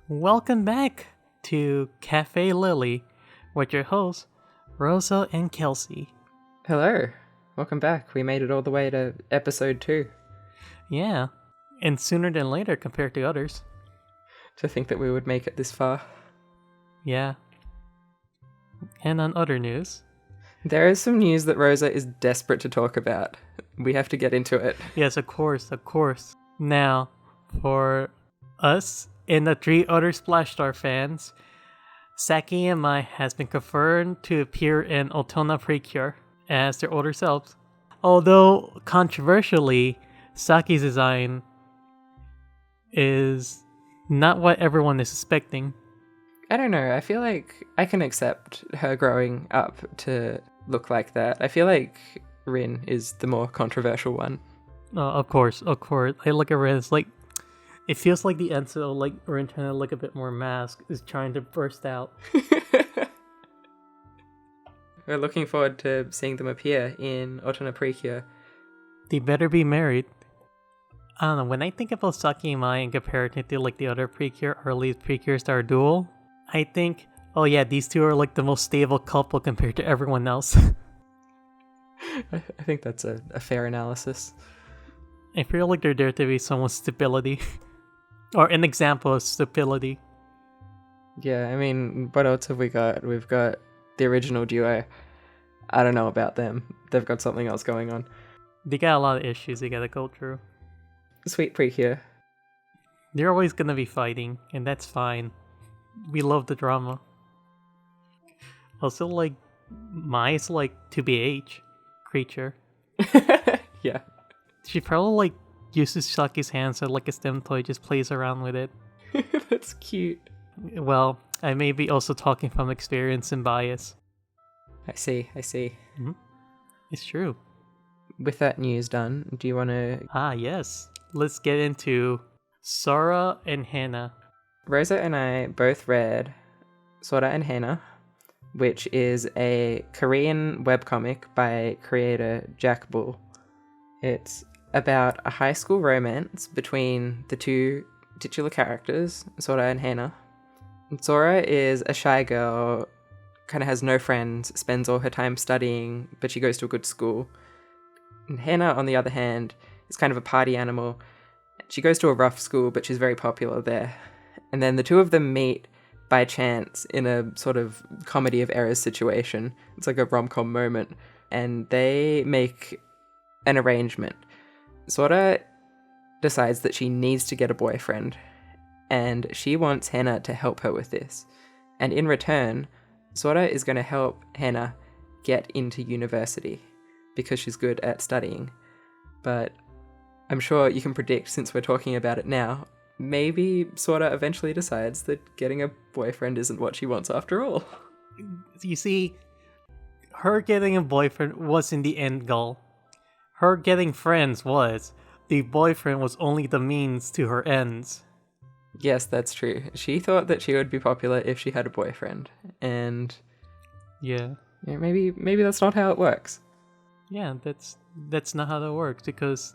Welcome back to Café Lily with your hosts, Rosa and Kelsey. Hello, welcome back. We made it all the way to episode 2. Yeah, and sooner than later compared to others. To think that we would make it this far. Yeah. And on other news, there is some news that Rosa is desperate to talk about. We have to get into it. Yes, of course. Now, for us and the 3 other Splash Star fans, Saki and Mai has been confirmed to appear in Otona Precure as their older selves. Although, controversially, Saki's design is not what everyone is expecting. I don't know, I feel like I can accept her growing up to look like that. I feel like Rin is the more controversial one. Of course. I look at Rin, it's like, it feels like the Enso, like Rin trying to look a bit more masked, is trying to burst out. We're looking forward to seeing them appear in Otona Precure. They better be married. I don't know, when I think about Saki and Mai in comparison to like the other Precure, or at least Precures that are dual, I think, oh yeah, these two are like the most stable couple compared to everyone else. I think that's a fair analysis. I feel like they're there to be someone's stability. Or an example of stability. Yeah, I mean, what else have we got? We've got the original duo. I don't know about them. They've got something else going on. They got a lot of issues they gotta go through. Sweet Precure. They're always gonna be fighting, and that's fine. We love the drama. Also, like, Mai's like 2BH creature. Yeah. She probably like uses Saki's hands as like a STEM toy, just plays around with it. That's cute. Well, I may be also talking from experience and bias. I see. Mm-hmm. It's true. With that news done, do you want to... Yes. Let's get into Sora and Haena. Rosa and I both read Sora and Haena, which is a Korean webcomic by creator Jackbull. It's about a high school romance between the 2 titular characters, Sora and Haena. Sora is a shy girl, kind of has no friends, spends all her time studying, but she goes to a good school. And Haena, on the other hand, is kind of a party animal. She goes to a rough school, but she's very popular there. And then the 2 of them meet by chance in a sort of comedy of errors situation. It's like a rom-com moment. And they make an arrangement. Sora decides that she needs to get a boyfriend, and she wants Haena to help her with this. And in return, Sora is going to help Haena get into university because she's good at studying. But I'm sure you can predict, since we're talking about it now, maybe Sora eventually decides that getting a boyfriend isn't what she wants after all. You see, her getting a boyfriend wasn't the end goal. Her getting friends was. The boyfriend was only the means to her ends. Yes, that's true. She thought that she would be popular if she had a boyfriend. And yeah, maybe that's not how it works. Yeah, that's not how that works, because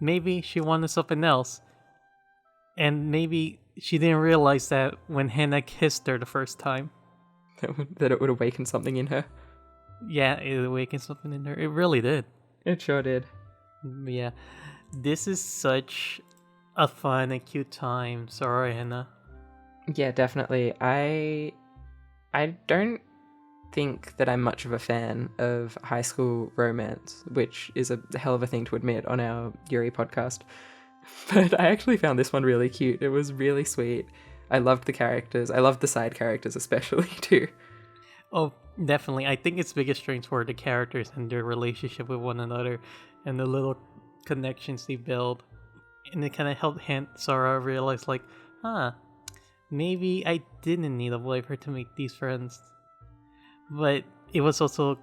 maybe she wanted something else. And maybe she didn't realize that when Haena kissed her the first time. That it would awaken something in her. Yeah, it awakened something in her. It really did. It sure did. Yeah. This is such a fun and cute time. Sorry, Haena. Yeah, definitely. I don't think that I'm much of a fan of high school romance, which is a hell of a thing to admit on our Yuri podcast. But I actually found this one really cute. It was really sweet. I loved the characters. I loved the side characters especially too. Oh, definitely. I think its biggest strengths were the characters and their relationship with one another and the little connections they build. And it kind of helped Sora realize, like, maybe I didn't need a boyfriend to make these friends. But it was also,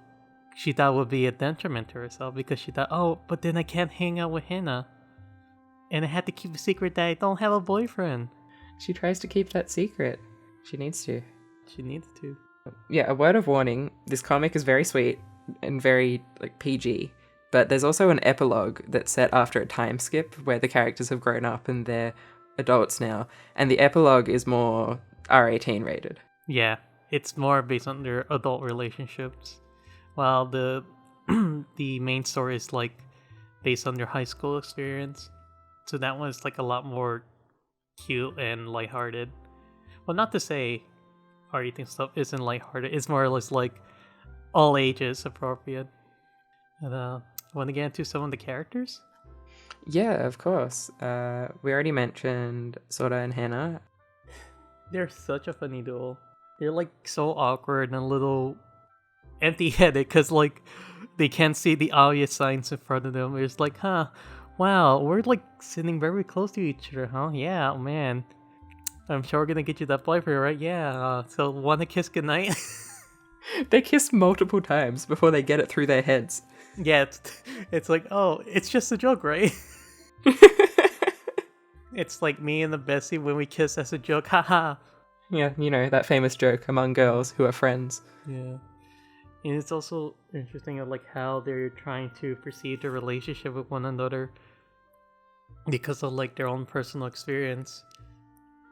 she thought would be a detriment to herself, because she thought, oh, but then I can't hang out with Haena. And I had to keep a secret that I don't have a boyfriend. She tries to keep that secret. She needs to. She needs to. Yeah, a word of warning, this comic is very sweet and very, like, PG, but there's also an epilogue that's set after a time skip where the characters have grown up and they're adults now, and the epilogue is more R18 rated. Yeah, it's more based on their adult relationships, while the the main story is like based on their high school experience. So that one's like a lot more cute and lighthearted. Well, not to say R18 stuff isn't lighthearted. It's more or less like all ages appropriate. And want to get into some of the characters? Yeah, of course. We already mentioned Sora and Haena. They're such a funny duo. They're like so awkward and a little empty-headed because like they can't see the obvious signs in front of them. It's like, wow, we're like sitting very close to each other, huh? Yeah, oh, man. I'm sure we're gonna get you that boyfriend, right? Yeah. So wanna kiss goodnight? They kiss multiple times before they get it through their heads. Yeah, it's like, oh, it's just a joke, right? It's like me and the bestie when we kiss as a joke, haha. Yeah, that famous joke among girls who are friends. Yeah. And it's also interesting of like how they're trying to perceive their relationship with one another because of like their own personal experience.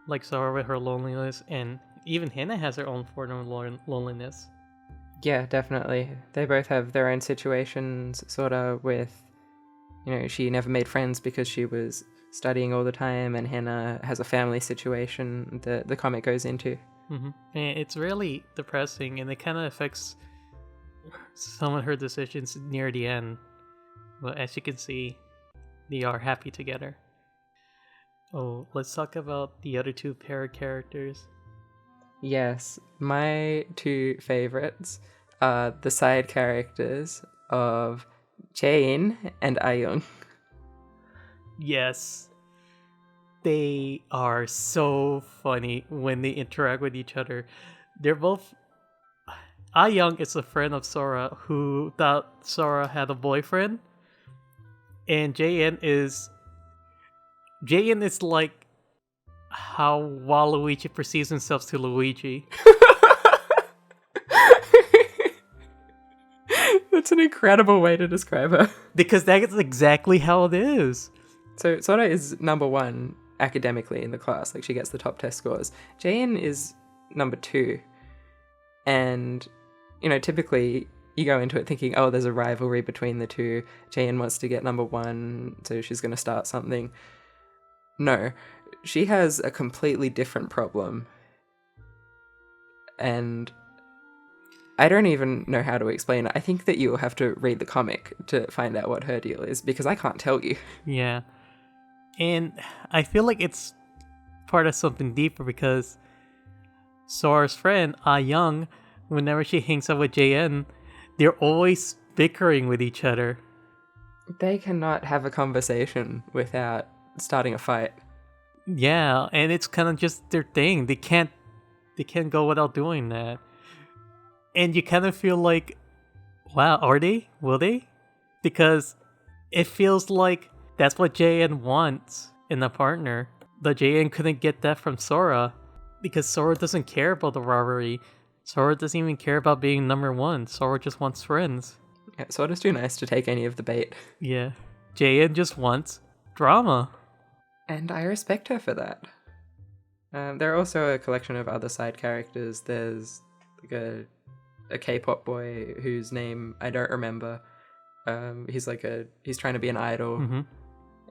Like Sora with her loneliness, and even Haena has her own form of loneliness. Yeah, definitely. They both have their own situations, sort of with, she never made friends because she was studying all the time, and Haena has a family situation that the comic goes into. Mm-hmm. And it's really depressing, and it kind of affects some of her decisions near the end. But as you can see, they are happy together. Oh, let's talk about the other two pair of characters. Yes, my two favorites are the side characters of Jae-in and Ayung. Yes. They are so funny when they interact with each other. They're both... Ayung is a friend of Sora who thought Sora had a boyfriend. And Jae-in is like how Waluigi perceives himself to Luigi. That's an incredible way to describe her. Because that is exactly how it is. So Sora is number one academically in the class. Like, she gets the top test scores. Jae-in is number two. And, typically you go into it thinking, oh, there's a rivalry between the two. Jae-in wants to get number one, so she's going to start something. No, she has a completely different problem. And I don't even know how to explain it. I think that you'll have to read the comic to find out what her deal is, because I can't tell you. Yeah. And I feel like it's part of something deeper, because Sora's friend, Ah Young, whenever she hangs out with Jae-in, they're always bickering with each other. They cannot have a conversation without starting a fight. Yeah, and it's kind of just their thing. They can't go without doing that. And you kind of feel like, wow, are they? Will they? Because it feels like that's what Jae-in wants in a partner. But Jae-in couldn't get that from Sora, because Sora doesn't care about the rivalry. Sora doesn't even care about being number one. Sora just wants friends. Yeah, Sora's too nice to take any of the bait. Yeah. Jae-in just wants drama. And I respect her for that. There are also a collection of other side characters. There's like a K-pop boy whose name I don't remember. He's trying to be an idol. Mm-hmm.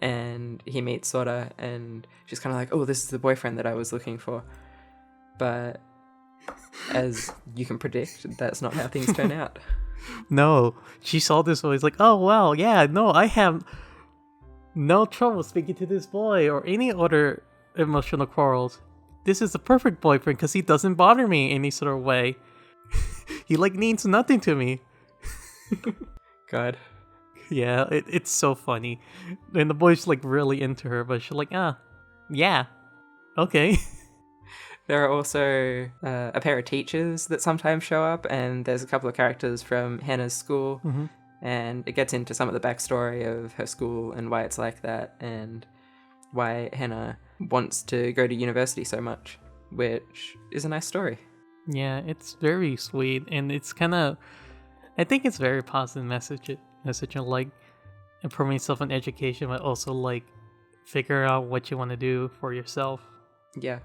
And he meets Sora, and she's kind of like, oh, this is the boyfriend that I was looking for. But as you can predict, that's not how things turn out. No, she saw this boy. He's like, oh, wow, yeah, no, I have no trouble speaking to this boy or any other emotional quarrels. This is the perfect boyfriend because he doesn't bother me in any sort of way. He means nothing to me. God. Yeah, it's so funny. And the boy's really into her, but she's like, yeah, okay. There are also a pair of teachers that sometimes show up, and there's a couple of characters from Haena's school, mm-hmm. and it gets into some of the backstory of her school and why it's like that, and why Haena wants to go to university so much, which is a nice story. Yeah, it's very sweet, and it's kind of, I think it's very positive message of improving yourself in education, but also figure out what you want to do for yourself. Yeah.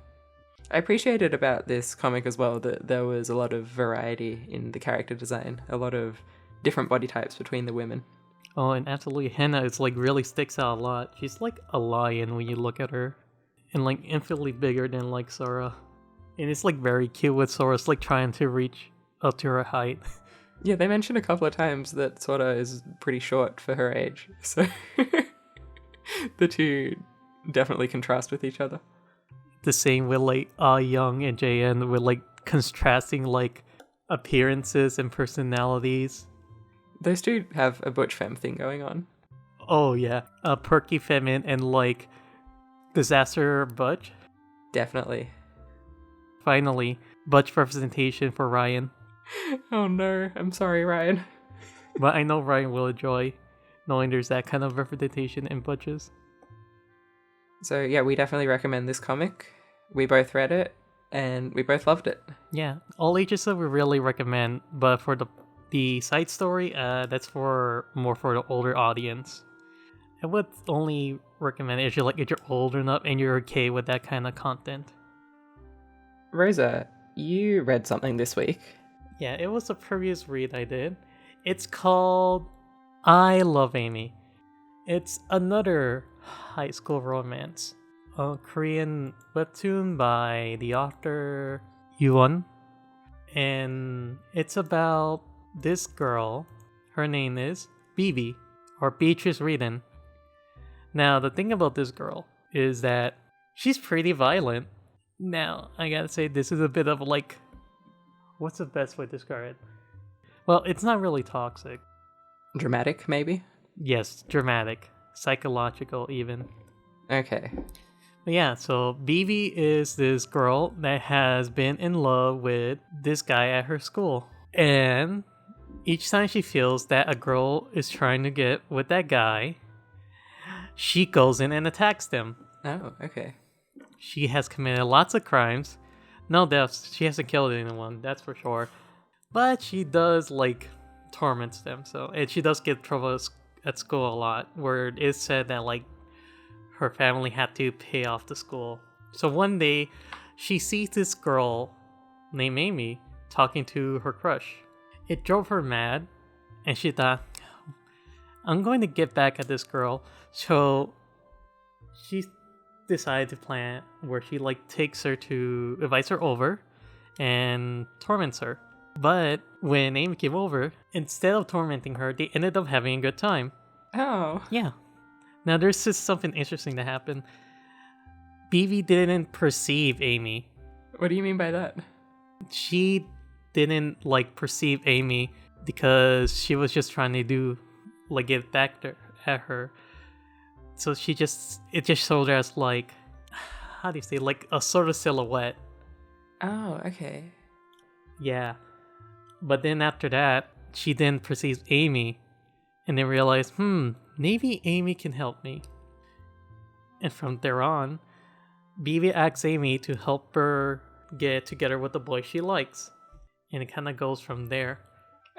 I appreciated about this comic as well that there was a lot of variety in the character design, a lot of different body types between the women. Oh, and absolutely, Haena is like really sticks out a lot. She's like a lion when you look at her, and like infinitely bigger than like Sora. And it's like very cute with Sora's like trying to reach up to her height. Yeah, they mentioned a couple of times that Sora is pretty short for her age, so the two definitely contrast with each other. The same with like Young and JN with like contrasting like appearances and personalities. Those two have a butch femme thing going on. Oh yeah, a perky feminine and like disaster butch. Definitely. Finally, butch representation for Ryan. Oh no, I'm sorry, Ryan. But I know Ryan will enjoy knowing there's that kind of representation in butches. So yeah, we definitely recommend this comic. We both read it, and we both loved it. Yeah, all ages we really recommend, but for the side story, that's for more for the older audience. I would only recommend it if you're old enough and you're okay with that kind of content. Rosa, you read something this week. Yeah, it was a previous read I did. It's called I Love Amy. It's another high school romance. A Korean webtoon by the author Unun. And it's about this girl. Her name is Bibi, or Beatrice Reedon. Now, the thing about this girl is that she's pretty violent. Now, I gotta say, this is a bit of like... What's the best way to describe it? Well, it's not really toxic. Dramatic, maybe? Yes, dramatic. Psychological, even. Okay. But yeah, so Bibi is this girl that has been in love with this guy at her school. And each time she feels that a girl is trying to get with that guy, she goes in and attacks them. Oh, okay. She has committed lots of crimes. No deaths. She hasn't killed anyone, that's for sure. But she does, like, torments them. So, and she does get trouble at school a lot, where it is said that, like, her family had to pay off the school. So one day, she sees this girl named Amy talking to her crush. It drove her mad, and she thought, I'm going to get back at this girl. So she decided to plan where she like invites her over and torments her. But when Amy came over, instead of tormenting her, they ended up having a good time. Oh. Yeah. Now there's just something interesting that happened. Bibi didn't perceive Amy. What do you mean by that? She didn't like perceive Amy because she was just trying to get back at her. So it just showed her as like, how do you say, like a sort of silhouette. Oh, okay. Yeah. But then after that, she then perceives Amy and then realized, maybe Amy can help me. And from there on, Bibi asks Amy to help her get together with the boy she likes. And it kind of goes from there.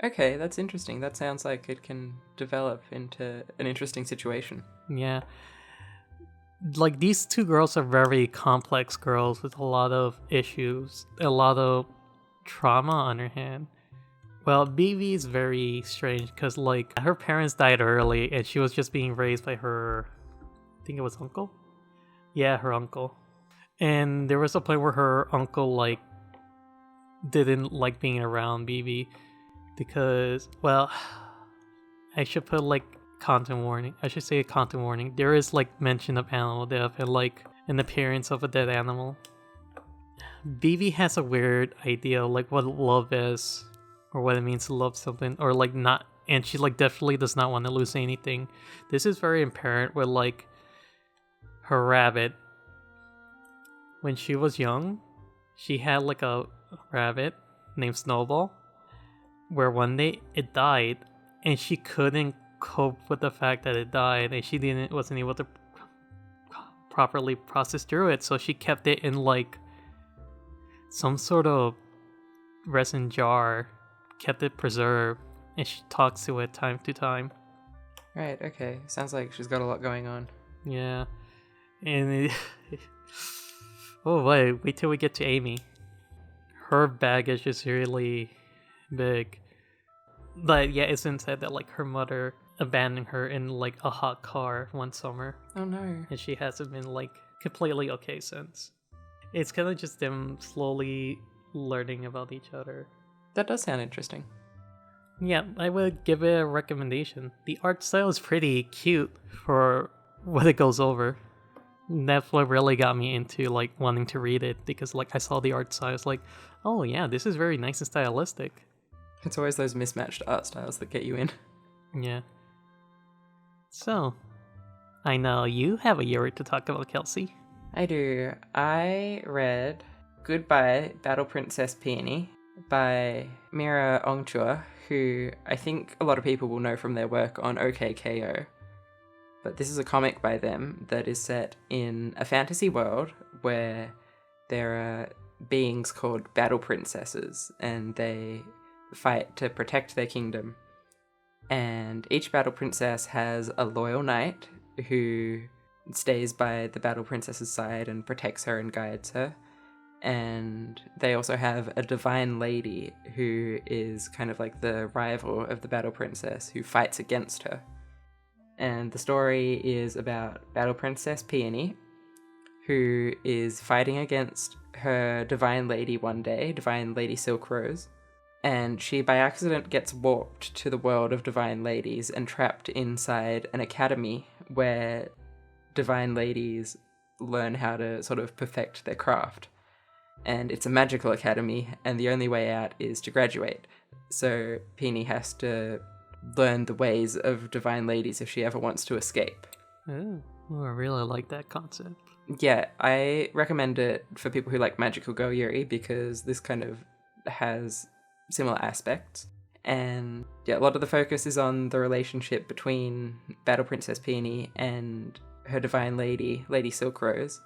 Okay, that's interesting. That sounds like it can develop into an interesting situation. Yeah. Like, these two girls are very complex girls with a lot of issues, a lot of trauma on her hand. Well, Bibi is very strange because, like, her parents died early and she was just being raised by her, I think it was uncle? Yeah, her uncle. And there was a point where her uncle, like, didn't like being around Bibi because, well, I should put, like, content warning. I should say a content warning. There is, like, mention of animal death and, like, an appearance of a dead animal. Bibi has a weird idea of, like, what love is, or what it means to love something, or, like, not, and she, like, definitely does not want to lose anything. This is very apparent with, like, her rabbit. When she was young, she had, like, a rabbit named Snowball, where one day it died, and she couldn't cope with the fact that it died, and she wasn't able to properly process through it, so she kept it in, like, some sort of resin jar, kept it preserved, and she talks to it time to time. Right, okay. Sounds like she's got a lot going on. Yeah. And oh wait till we get to Amy. Her baggage is really big. But yeah, it's been said that like her mother abandoned her in like a hot car one summer. Oh no. And she hasn't been like completely okay since. It's kind of just them slowly learning about each other. That does sound interesting. Yeah, I would give it a recommendation. The art style is pretty cute for what it goes over. That's what really got me into like wanting to read it, because like I saw the art style, I was like, oh yeah, this is very nice and stylistic. It's always those mismatched art styles that get you in. Yeah. So, I know you have a Yuri to talk about, Kelsey. I do. I read Goodbye, Battle Princess Peony by Mira Chua, who I think a lot of people will know from their work on OKKO. But this is a comic by them that is set in a fantasy world where there are beings called battle princesses, and they fight to protect their kingdom. And each battle princess has a loyal knight who stays by the battle princess's side and protects her and guides her. And they also have a divine lady who is kind of like the rival of the battle princess who fights against her. And the story is about Battle Princess Peony, who is fighting against her divine lady one day, Divine Lady Silk Rose, and she by accident gets warped to the world of divine ladies and trapped inside an academy where divine ladies learn how to sort of perfect their craft. And it's a magical academy, and the only way out is to graduate. So Peony has to learn the ways of divine ladies if she ever wants to escape. Oh, I really like that concept. Yeah, I recommend it for people who like Magical Girl Yuri, because this kind of has similar aspects. And yeah, a lot of the focus is on the relationship between Battle Princess Peony and her divine lady, Lady Silk Rose.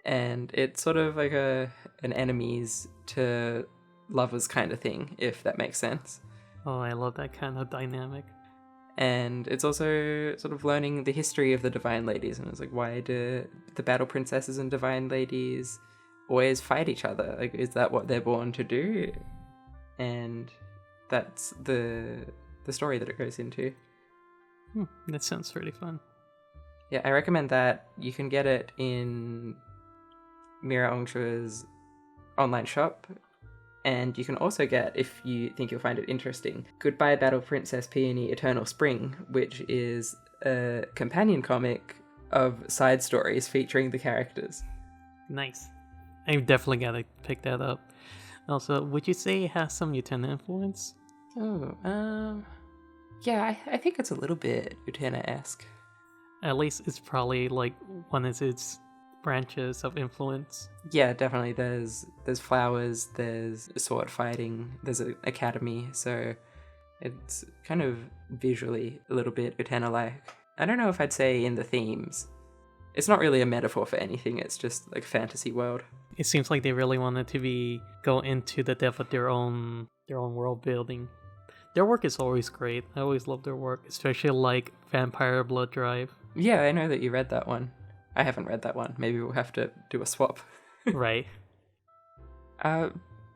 And it's sort of like an enemies to lovers kind of thing, if that makes sense. Oh, I love that kind of dynamic. And it's also sort of learning the history of the divine ladies, and it's like, why do the battle princesses and divine ladies always fight each other? Like, is that what they're born to do? And that's the story that it goes into. That sounds pretty fun. Yeah, I recommend that. You can get it in Mira Ongchua's online shop. And you can also get, if you think you'll find it interesting, Goodbye Battle Princess Peony Eternal Spring, which is a companion comic of side stories featuring the characters. Nice. I definitely gotta pick that up. Also, would you say it has some Utena influence? Yeah, I think it's a little bit Utena-esque. At least it's probably like one of its branches of influence. Yeah, definitely. There's flowers, there's sword fighting, there's an academy, so it's kind of visually a little bit Utena-like. I don't know if I'd say in the themes. It's not really a metaphor for anything, it's just like a fantasy world. It seems like they really wanted to go into the depth of their own world building. Their work is always great. I always love their work, especially like Vampire Blood Drive. Yeah, I know that you read that one. I haven't read that one. Maybe we'll have to do a swap. Right.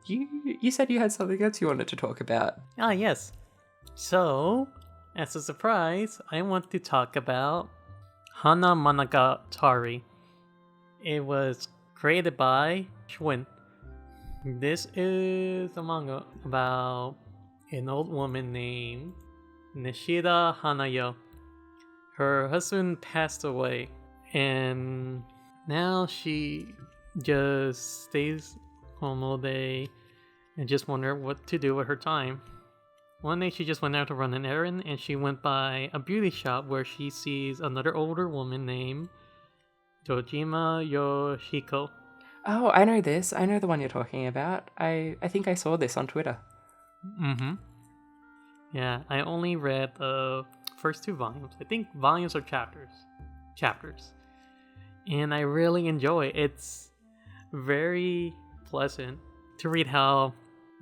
You said you had something else you wanted to talk about. Ah, yes. So, as a surprise, I want to talk about Hanamonogatari. It was created by Schwinn. This is a manga about an old woman named Nishida Hanayo. Her husband passed away, and now she just stays home all day and just wonder what to do with her time. One day she just went out to run an errand, and she went by a beauty shop where she sees another older woman named Dojima Yoshiko. Oh, I know this. I know the one you're talking about. I think I saw this on Twitter. Mm-hmm. Yeah, I only read the first 2 volumes. I think volumes are chapters. And I really enjoy it. It's very pleasant to read how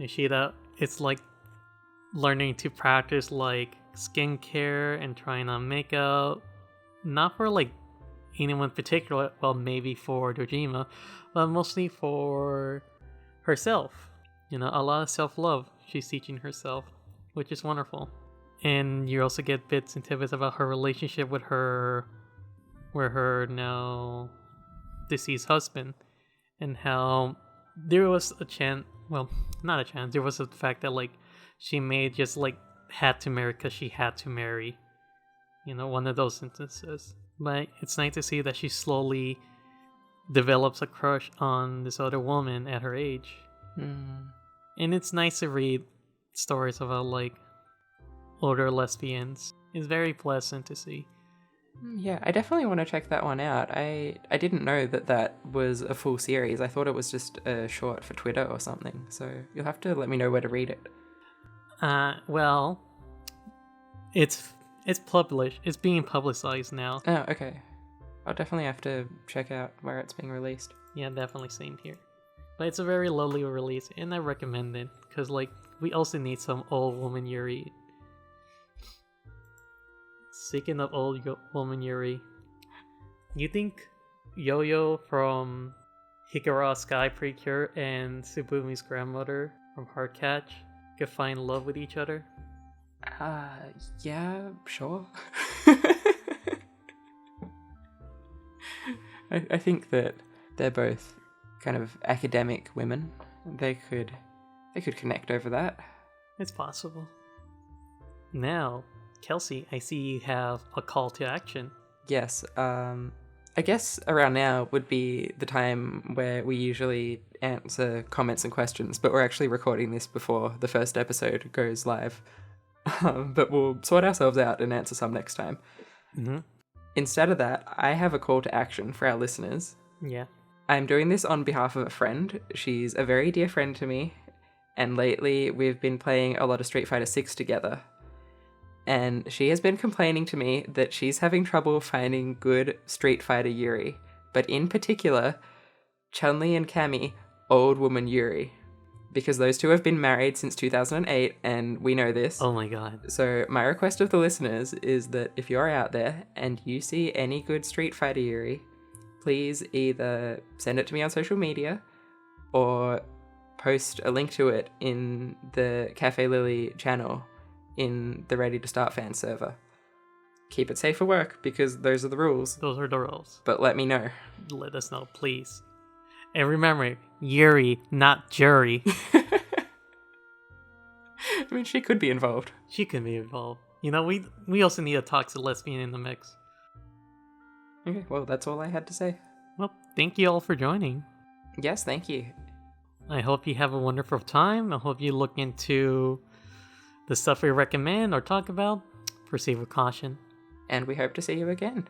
Nishida is like learning to practice like skincare and trying on makeup, not for like anyone in particular. Well, maybe for Dojima, but mostly for herself. You know, a lot of self-love she's teaching herself, which is wonderful. And you also get bits and tidbits about her relationship with her now deceased husband, and how there was a chance, well, not a chance, there was a fact that like she may just like had to marry because she had to marry, you know, one of those instances. But it's nice to see that she slowly develops a crush on this other woman at her age. And it's nice to read stories about like older lesbians. It's very pleasant to see. Yeah, I definitely want to check that one out. I didn't know that was a full series. I thought it was just a short for Twitter or something. So you'll have to let me know where to read it. Well, it's published. It's being publicized now. Oh, okay. I'll definitely have to check out where it's being released. Yeah, definitely same here. But it's a very lovely release, and I recommend it because like we also need some old woman Yuri. Speaking of old woman Yuri, you think Yo-Yo from Hikara Sky Precure and Tsubumi's grandmother from Heartcatch could find love with each other? Yeah, sure. I think that they're both kind of academic women. They could connect over that. It's possible. Now, Kelsey, I see you have a call to action. Yes, I guess around now would be the time where we usually answer comments and questions, but we're actually recording this before the first episode goes live. But we'll sort ourselves out and answer some next time. Mm-hmm. Instead of that, I have a call to action for our listeners. Yeah. I'm doing this on behalf of a friend. She's a very dear friend to me, and lately we've been playing a lot of Street Fighter 6 together. And she has been complaining to me that she's having trouble finding good Street Fighter Yuri, but in particular, Chun-Li and Cammy, old woman Yuri. Because those two have been married since 2008, and we know this. Oh my god. So my request of the listeners is that if you're out there and you see any good Street Fighter Yuri, please either send it to me on social media or post a link to it in the Café Lily channel in the Ready to Start fan server. Keep it safe for work, because those are the rules. Those are the rules. But let me know. Let us know, please. And remember, Yuri, not Jury. I mean, she could be involved. She could be involved. You know, we also need a toxic lesbian in the mix. Okay, well, that's all I had to say. Well, thank you all for joining. Yes, thank you. I hope you have a wonderful time. I hope you look into the stuff we recommend or talk about. Proceed with caution. And we hope to see you again.